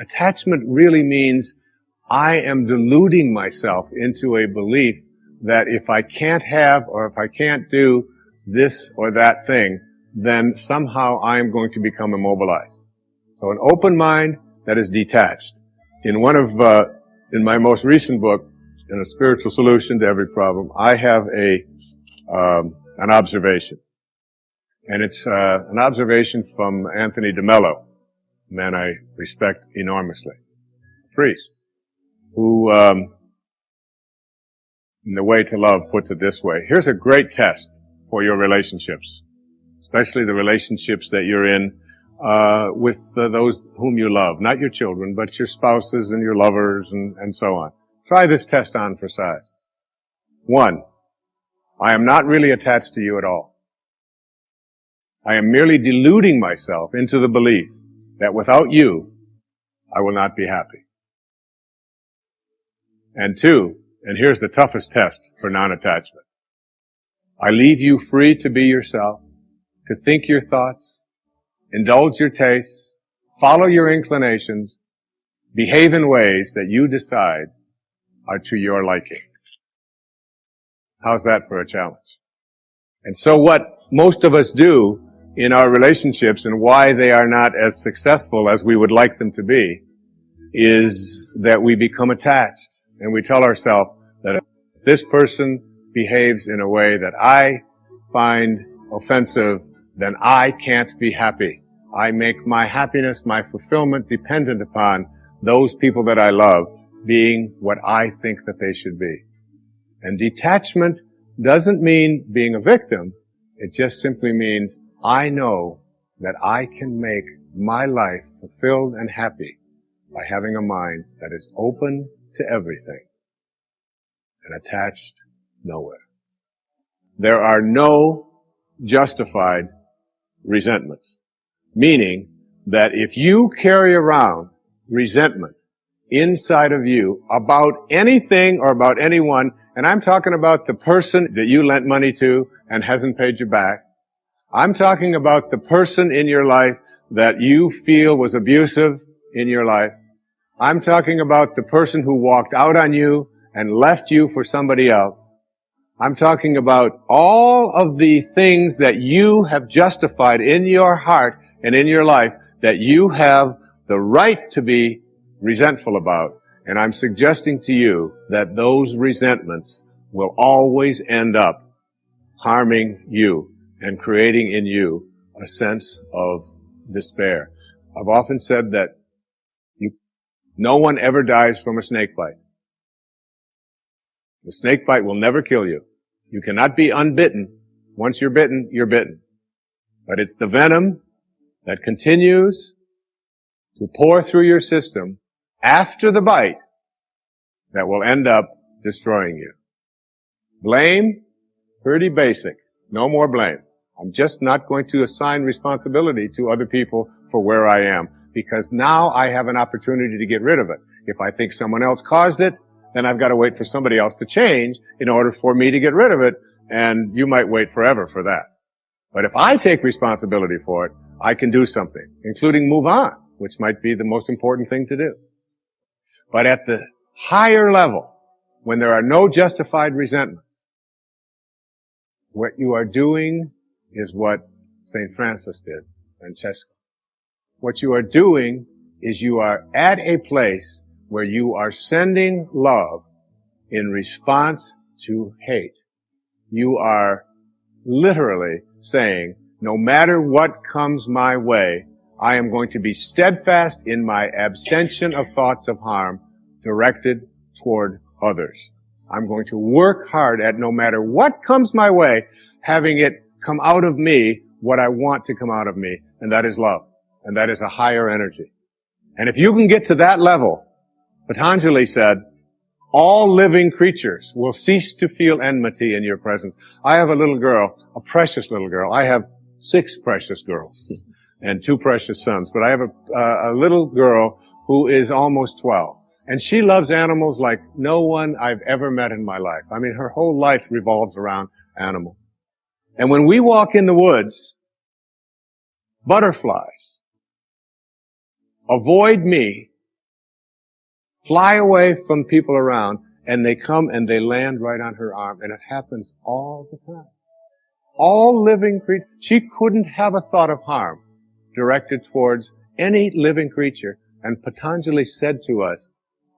Attachment really means I am deluding myself into a belief that if I can't have or if I can't do this or that thing, then somehow I am going to become immobilized. So an open mind that is detached. In my most recent book, in A Spiritual Solution to Every Problem, I have an observation. And it's an observation from Anthony DeMello, a man I respect enormously, a priest, who, in The Way to Love, puts it this way. Here's a great test for your relationships, especially the relationships that you're in with those whom you love, not your children, but your spouses and your lovers and so on. Try this test on for size. 1, I am not really attached to you at all. I am merely deluding myself into the belief that without you, I will not be happy. And 2, and here's the toughest test for non-attachment. I leave you free to be yourself, to think your thoughts, indulge your tastes, follow your inclinations, behave in ways that you decide are to your liking. How's that for a challenge? And so what most of us do in our relationships and why they are not as successful as we would like them to be is that we become attached and we tell ourselves that if this person behaves in a way that I find offensive, then I can't be happy. I make my happiness, my fulfillment dependent upon those people that I love being what I think that they should be. And detachment doesn't mean being a victim. It just simply means I know that I can make my life fulfilled and happy by having a mind that is open to everything and attached nowhere. There are no justified resentments, meaning that if you carry around resentment inside of you about anything or about anyone, and I'm talking about the person that you lent money to and hasn't paid you back, I'm talking about the person in your life that you feel was abusive in your life. I'm talking about the person who walked out on you and left you for somebody else. I'm talking about all of the things that you have justified in your heart and in your life that you have the right to be resentful about. And I'm suggesting to you that those resentments will always end up harming you and creating in you a sense of despair. I've often said that no one ever dies from a snake bite. The snake bite will never kill you. You cannot be unbitten. Once you're bitten, you're bitten. But it's the venom that continues to pour through your system after the bite that will end up destroying you. Blame, pretty basic. No more blame. I'm just not going to assign responsibility to other people for where I am, because now I have an opportunity to get rid of it. If I think someone else caused it, then I've got to wait for somebody else to change in order for me to get rid of it, and you might wait forever for that. But if I take responsibility for it, I can do something, including move on, which might be the most important thing to do. But at the higher level, when there are no justified resentments, what you are doing is what St. Francis did, Francesco. What you are doing is you are at a place where you are sending love in response to hate. You are literally saying, no matter what comes my way, I am going to be steadfast in my abstention of thoughts of harm directed toward others. I'm going to work hard at, no matter what comes my way, having it come out of me what I want to come out of me, and that is love. And that is a higher energy. And if you can get to that level, Patanjali said, all living creatures will cease to feel enmity in your presence. I have a little girl, a precious little girl. I have 6 precious girls and 2 precious sons, but I have a little girl who is almost 12. And she loves animals like no one I've ever met in my life. I mean, her whole life revolves around animals. And when we walk in the woods, butterflies avoid me fly away from people around, and they come and they land right on her arm, and it happens all the time. All living creatures, she couldn't have a thought of harm directed towards any living creature, and Patanjali said to us,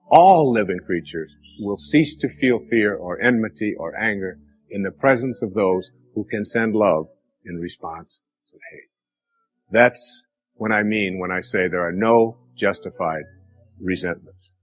all living creatures will cease to feel fear or enmity or anger in the presence of those who can send love in response to hate. That's what I mean when I say there are no justified resentments.